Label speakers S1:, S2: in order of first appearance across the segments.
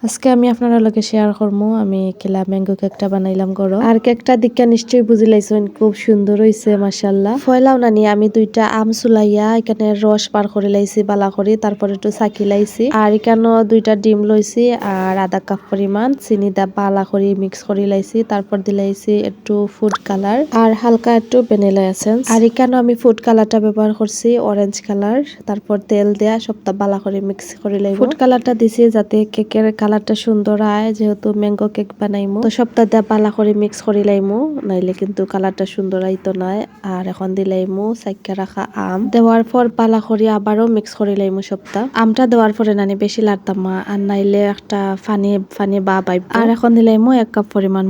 S1: আজকে আমি আপনারা লগে শেয়ার করবো আমি কেলা ম্যাঙ্গো কেকটা বানাইলাম গরো আর কেকটা দিকা নিশ্চয়ই বুঝি লাইছেন খুব সুন্দর হইছে মাশাআল্লাহ। ফয়লাও নানি আমি দুইটা আম চুলাইয়া এখানে রস পার করে লাইছি বালা করে, তারপরে একটু চাকি লাইছি আর এখানেও দুইটা ডিম লইছি আর আধা কাপ পরিমাণ চিনি দা বালা করে মিক্স করে লাইছি, তারপর দিলাইছি একটু ফুড কালার আর হালকা একটু ভ্যানিলা এসেন্স। আর এখানেও আমি ফুড কালারটা ব্যবহার করছি অরেঞ্জ কালার, তারপর তেল দেয়া সবটা বালা করে মিক্স করে লাইব। ফুড কালারটা দিছি যাতে কেকের কালারটা সুন্দর আয়, যেহেতু ম্যাঙ্গো কেক বানাইমু তো সবটা দিয়ে পালা করে মিক্স করে লাইমু, নাইলে কিন্তু কালারটা সুন্দর আইতো নয়। আর এখন দিলাইমু সাইকা রাখা আম দেওয়ার পর পালা করে আবারও মিক্স করে লাইমু সবটা। আমটা দেওয়ার পরে নানি বেশি লাড়তাম আর নাইলে একটা ফানি ফানি বা পাইব। আর এখন দিলাইমু 1 কাপ পরিমাণ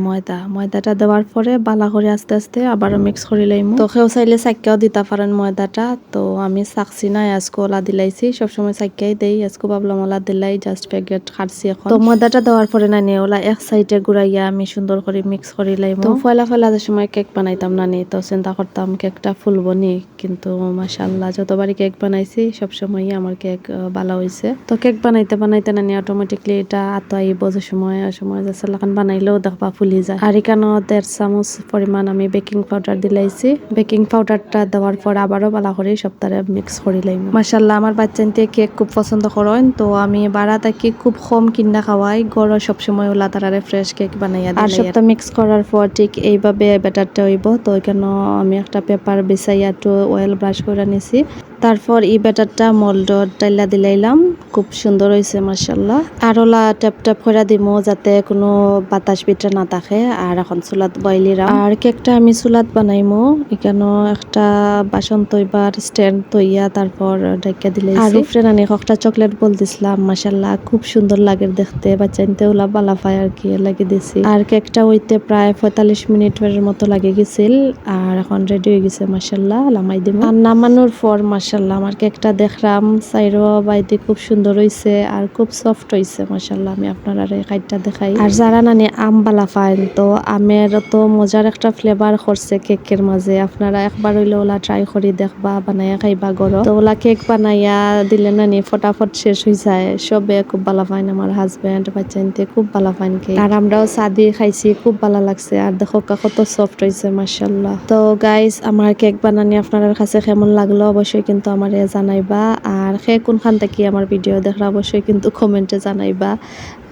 S1: ময়দাটা দেওয়ার পরে বালা করে আস্তে আস্তে আবারও মিক্স করে লাইমু। তো কেউ চাইলে সাইকাও দিতে পারেন ময়দাটা, তো আমি চাকছি না আজকে ওলা দিলাইছি, সবসময় সাইকাই দেই, আজকে ভাবলাম ওলা দিলাই জাস্ট প্যাকেট খাটছি। এখন তো ময়দাটা দেওয়ার পরে নানি ওলা এক সাইডে ঘুরাইয়া আমি সুন্দর করে মিক্স করে লাইমু। তো ফয়লা যে সময় কেক বানাইতাম নানি তো চিন্তা করতাম কেকটা ফুলবো নি, কিন্তু মাশাআল্লাহ যতবারই কেক বানাইছি সবসময়ই আমার কেক ভালো হইছে। তো কেক বানাইতে বানাইতে নানি অটোমেটিকলি এটা আতো আইব, যে সময় যাচ্ছে লাখান বানাইলেও দেখবা ফুলি যায়। আর এখানেও 1.5 চামচ পরিমাণ আমি বেকিং পাউডার দিলাইছি। বেকিং পাউডারটা দেওয়ার পর আবারও ভালো করে সপ্তাহে মিক্স করে লাইমু। মাশাআল্লাহ আমার বাচ্চাতে কেক খুব পছন্দ করেন, তো আমি বাড়া থাকি খুব কম কিনা খাওয়াই, গড় সবসময় ওলা তারারে ফ্রেশ কেক বানাইয়া দিই। আর সবটা মিক্স করার পর ঠিক এইভাবে ব্যাটারটা হইব। তো এখানে আমি একটা পেপার বিছাইয়া একটু অয়েল ব্রাশ করে নিছি, তারপর এই ব্যাটারটা মোল্ডত টাইলা দিলাইলাম, খুব সুন্দর হয়েছে মাশাআল্লাহ। আর ওলা ট্যাপ ট্যাপ করে দিমু যাতে কোনো বাতাস ভিতরে না থাকে। আর এখন চুলাত বইলিরাম আর কেকটা আমি চুলাত বানাইমু। এখানে একটা বাসন তৈবার স্ট্যান্ড তৈয়া তারপর ডাইকা দিলাইছি। আর উপরে নানি একটা চকলেট বল দিছিলাম, মাশাআল্লাহ খুব সুন্দর লাগে দেখতে, বাচ্চাইতে ওলা বালা পায় আর কি লাগি দিছি। আর কেকটা হইতে প্রায় 45 মিনিটের মতো লাগে গেছিল। আর এখন রেডি হয়ে গেছে মাশাআল্লাহ, লামাই দিমু। আর নামানোর পর মাশাআল্লাহ আমার কেকটা দেখলাম সাইরো বাইতে খুব সুন্দর হইছে আর খুব সফট হইছে মাশাআল্লাহ। আমি আপনারা খাইটা দেখাই। আর যারা নানি আম বালা পাইন তো আমের তো মজার একটা ফ্লেভার করছে কেকের মাঝে, আপনারা একবার হইলে ওলা ট্রাই করি দেখবা, বানাইয়া খাইবা গরো। তো ওলা কেক বানাইয়া দিলে নানি ফটাফট শেষ হয়ে যায়, সবে খুব ভালো পাইন, আমার হাজবেন্ড বাচ্চাইতে খুব ভালো পাইন কেক। আর আমরাও সাদি খাইছি, খুব ভালো লাগছে। আর দেখো কত সফট হইছে মাশাআল্লাহ। তো গাইস আমার কেক বানানি আপনাদের কাছে কেমন লাগলো অবশ্যই কিন্তু আমারে জানাইবা। আর কোনখান থেকে আমার ভিডিও দেখরা অবশ্যই কিন্তু কমেন্টে জানাইবা।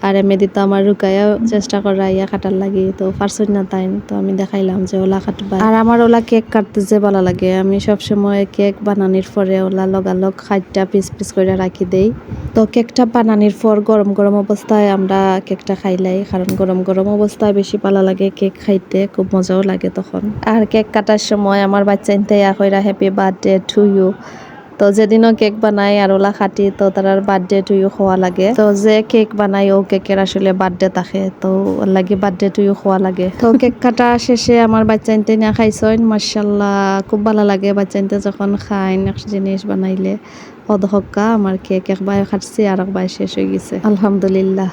S1: আর এমনি তো আমার রুকাইয়া চেষ্টা করা ইয়া কাটার লাগে, তো পারছই না তাই, তো আমি দেখাইলাম যে ওলা কাটবা। আর আমার ওলা কেক কাটতে যে ভালো লাগে, আমি সবসময় কেক বানানির পরে ওলা লগালগ খাইটা পিস পিস করে রাখি দেই। তো কেকটা বানানির পর গরম গরম অবস্থায় আমরা কেকটা খাইলাই, কারণ গরম গরম অবস্থায় বেশি ভালো লাগে কেক খাইতে, খুব মজাও লাগে তখন। আর কেক কাটার সময় আমার বাচ্চা ইনতে কইরা হ্যাপি বার্থডে টু ইউ। তো যেদিনও কেক বানাই আর ওলা খাটি তো তার বার্থডে টু ইউ খোয়া লাগে। তো যে কেক বানাই ও কেকের আসলে বার্থডে থাকে, তো ওর লাগে বার্থডে টু ইউ খোয়া লাগে। তো কেক কাটা শেষে আমার বাচ্চা ইনতে নিয়ে খাইছেন মাশাআল্লাহ, খুব ভালো লাগে বাচ্চা ইনতে যখন খাইন এক জিনিস বানাইলে। অধহক্কা আমার কেক একবার খাটছি আর একবার শেষ হয়ে গেছে আলহামদুলিল্লাহ।